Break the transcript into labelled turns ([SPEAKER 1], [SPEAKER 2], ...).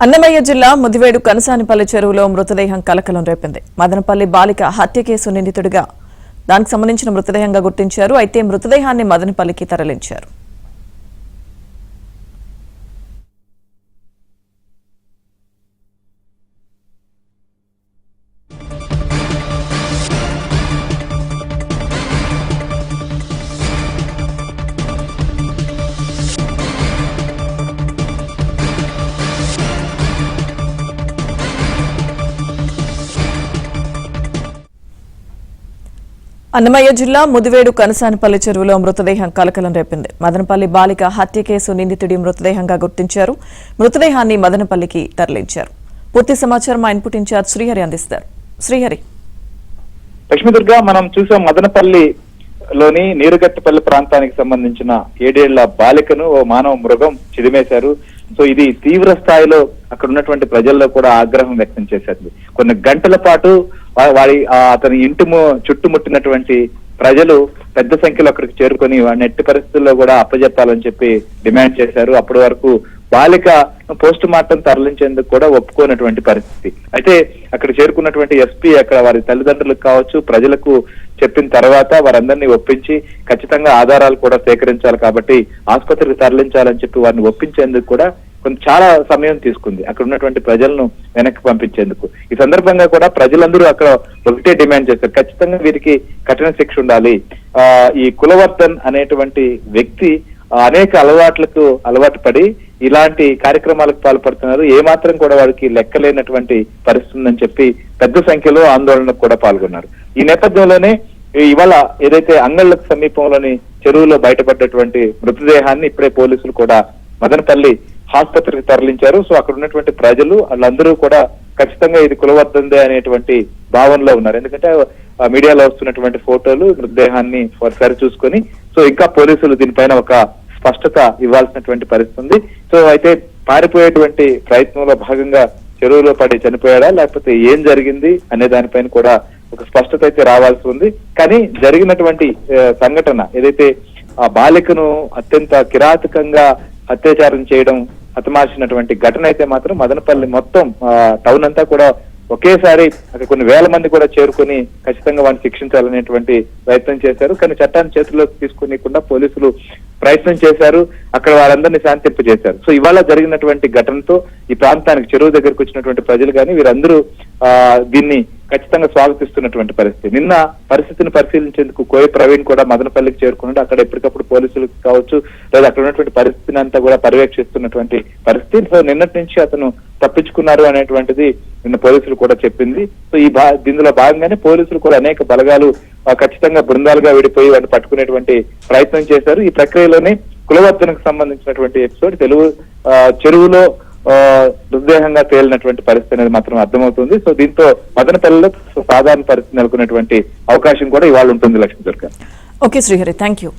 [SPEAKER 1] అన్నమయ్య జిల్లా ముదివేడు కనసానిపల్లి చెరువులో మృతదేహం కలకలం రేపింది. మదనపల్లి బాలిక హత్య కేసు నిందితుడిగా దానికి సంబంధించిన మృతదేహంగా గుర్తించారు. అయితే మృతదేహాన్ని మదనపల్లికి తరలించారు. అన్నమయ్య జిల్లా ముదివేడు కనసానిపల్లి చెరువులో మృతదేహం కలకలం రేపింది. మదనపల్లి బాలిక హత్య కేసు నిందితుడి మృతదేహంగా గుర్తించారు. మృతదేహాన్ని మదనపల్లికి తరలించారు. పూర్తి సమాచారం మా ఇన్పుట్ ఇన్ఛార్జ్ శ్రీహరి అందిస్తారు. శ్రీహరి.
[SPEAKER 2] లక్ష్మీదుర్గ, మనం చూసాం మదనపల్లిలోని నీరుగట్టపల్లి ప్రాంతానికి సంబంధించిన 7 ఏళ్ల బాలికను ఓ మానవ మృగం చిదిమేశారు. సో ఇది తీవ్ర స్థాయిలో అక్కడ ఉన్నటువంటి ప్రజల్లో కూడా ఆగ్రహం వ్యక్తం చేశారు. కొన్ని గంటల పాటు అతని ఇంటి చుట్టుముట్టినటువంటి ప్రజలు పెద్ద సంఖ్యలో అక్కడికి చేరుకొని వాడిని ఎట్టి పరిస్థితుల్లో కూడా అప్పజెప్పాలని చెప్పి డిమాండ్ చేశారు. అప్పటి వరకు బాలిక పోస్ట్ మార్టం తరలించేందుకు కూడా ఒప్పుకోనటువంటి పరిస్థితి. అయితే అక్కడ చేరుకున్నటువంటి ఎస్పీ అక్కడ వారి తల్లిదండ్రులకు కావచ్చు ప్రజలకు చెప్పిన తర్వాత వారందరినీ ఒప్పించి ఖచ్చితంగా ఆధారాలు కూడా సేకరించాలి కాబట్టి ఆసుపత్రికి తరలించాలని చెప్పి వారిని ఒప్పించేందుకు కూడా చాలా సమయం తీసుకుంది అక్కడ ఉన్నటువంటి ప్రజలను వెనక్కి పంపించేందుకు. ఈ సందర్భంగా కూడా ప్రజలందరూ అక్కడ ఒకటే డిమాండ్ చేశారు, ఖచ్చితంగా వీరికి కఠిన శిక్ష ఉండాలి. ఈ కులవర్ధన్ అనేటువంటి వ్యక్తి అనేక అలవాట్లకు అలవాటు పడి ఇలాంటి కార్యక్రమాలకు పాల్పడుతున్నారు. ఏమాత్రం కూడా వారికి లెక్కలేనటువంటి పరిస్థితి ఉందని చెప్పి పెద్ద సంఖ్యలో ఆందోళనకు కూడా పాల్గొన్నారు. ఈ నేపథ్యంలోనే ఇవాళ ఏదైతే అంగళ్ళకు సమీపంలోని చెరువులో బయటపడ్డటువంటి మృతదేహాన్ని ఇప్పుడే పోలీసులు కూడా మదనపల్లి ఆసుపత్రికి తరలించారు. సో అక్కడ ఉన్నటువంటి ప్రజలు వాళ్ళందరూ కూడా ఖచ్చితంగా ఇది కులవర్ధందే అనేటువంటి భావనలో ఉన్నారు. ఎందుకంటే మీడియాలో వస్తున్నటువంటి ఫోటోలు మృతదేహాన్ని సరి చూసుకొని సో ఇంకా పోలీసులు దీనిపైన ఒక స్పష్టత ఇవ్వాల్సినటువంటి పరిస్థితి ఉంది. సో అయితే పారిపోయేటువంటి ప్రయత్నంలో భాగంగా చెరువులో పడి చనిపోయాడా లేకపోతే ఏం జరిగింది అనే దానిపైన కూడా ఒక స్పష్టత అయితే రావాల్సి ఉంది. కానీ జరిగినటువంటి సంఘటన ఏదైతే ఆ బాలికను అత్యంత కిరాతకంగా అత్యాచారం చేయడం హతమార్చినటువంటి ఘటన అయితే మాత్రం మదనపల్లి మొత్తం టౌన్ అంతా కూడా ఒకేసారి అక్కడ కొన్ని వేల మంది కూడా చేరుకుని ఖచ్చితంగా వారిని శిక్షించాలనేటువంటి ప్రయత్నం చేశారు. కానీ చట్టాన్ని చేతుల్లోకి తీసుకునేకుండా పోలీసులు ప్రయత్నం చేశారు. అక్కడ వారందరినీ శాంతింపజేశారు. సో ఇవాళ జరిగినటువంటి ఘటనతో ఈ ప్రాంతానికి చెరువు దగ్గరకు వచ్చినటువంటి ప్రజలు కానీ వీరందరూ దీన్ని ఖచ్చితంగా స్వాగతిస్తున్నటువంటి పరిస్థితి. నిన్న పరిస్థితిని పరిశీలించేందుకు కోయి ప్రవీణ్ కూడా మదనపల్లికి చేరుకున్నాడు. అక్కడ ఎప్పటికప్పుడు పోలీసులకు కావచ్చు లేదా అక్కడ ఉన్నటువంటి పరిస్థితిని అంతా కూడా పర్యవేక్షిస్తున్నటువంటి పరిస్థితి. సో నిన్నటి నుంచి అతను తప్పించుకున్నారు అనేటువంటిది నిన్న పోలీసులు కూడా చెప్పింది. సో దీనిలో భాగంగానే పోలీసులు కూడా అనేక బలగాలు ఖచ్చితంగా బృందాలుగా విడిపోయి వాటిని పట్టుకునేటువంటి ప్రయత్నం చేశారు. ఈ ప్రక్రియలోనే కులవర్ధనకు సంబంధించినటువంటి ఎపిసోడ్ చెరువులో మృతదేహంగా తేలినటువంటి పరిస్థితి అనేది మాత్రం అర్థమవుతుంది. సో దీంతో మదనపల్లిలో సాధారణ పరిస్థితి నెలకొన్నటువంటి అవకాశం కూడా ఇవాళ ఉంటుంది. Lakshmi Durga.
[SPEAKER 1] Okay Srihari, thank you.